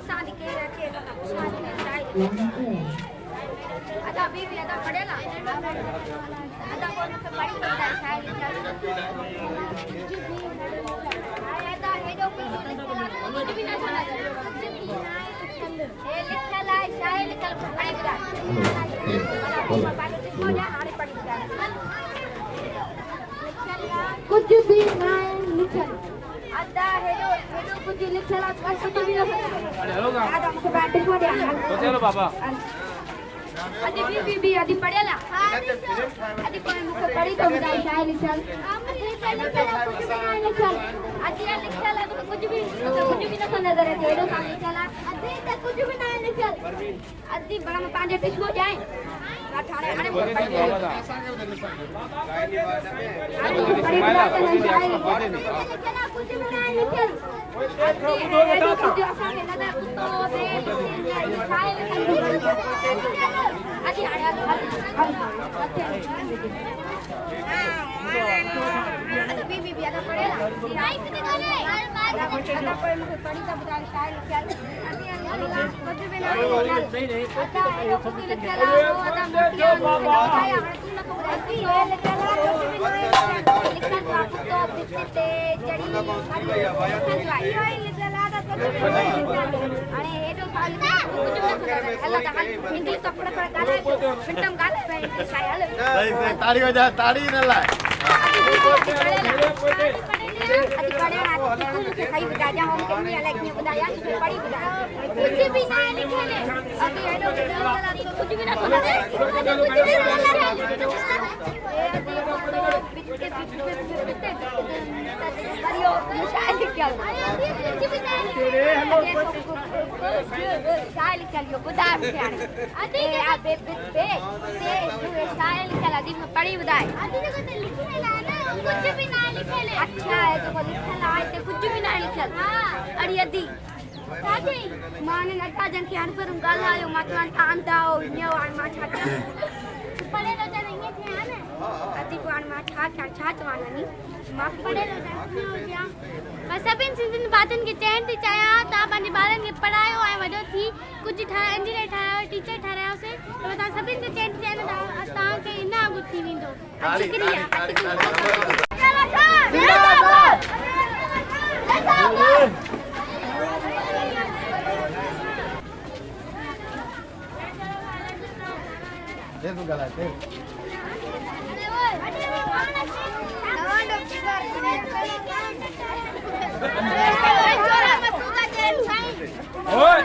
शादी के रखे शादी ada bibi ada padela ada kau nak balik kita saya ada hedo कुछ भी ना सुना ये लिखा ला शायद कल पड़ेगा कुछ भी ना लिखा ada hedo कुछ लिखा ला कुछ भी ना ada मुझे बैठ को दे तो चलो बाबा अदी बीबी अदी पढ़ेला अदी कोई मुझे पढ़ी तो बताई शायद लिखल अदी कुछ भी ना लिखल अदी लिखल तो कुछ भी ना नजर है हेडो का लिखल अदी तो कुछ भी ना लिखल अदी बड़ा में पांच टिश हो जाए ठाणे अरे कुछ भी ना लिखल बीबी भी आता पड़ेगा पड़ी तब इंग्लिश कपड़ा ताड़ी हो जा ताड़ी न ला सही बता जा हम कितनी अलग नहीं बताया बड़ी बता कुछ भी ना लिखे अभी है लोग कुछ भी ना सुना पढ़ी बताए कुछ भी ना लिखे अच्छा है तो लिखल आए कुछ भी ना लिखल अरे यदि साथी माने नटा जन के पर गालायो मतवान आंदाओ न्यो आन मा छाटा पढ़े लो त नहीं थे ना अति को आन मा छाट वानी मा पढ़े लो त न्यो जा बस सभिन सिंधिन बातन के चैन थी चाया ता पंहिंजे ॿारनि खे पढ़ायो ऐं वॾो थी कुझु इंजीनियर ठाहियो टीचर ठाहियोसीं त तव्हां सभिनि खे चैन थी चाहे न तव्हांखे इन अॻु थी वेंदो शुक्रिया दे दूं गला दे ओए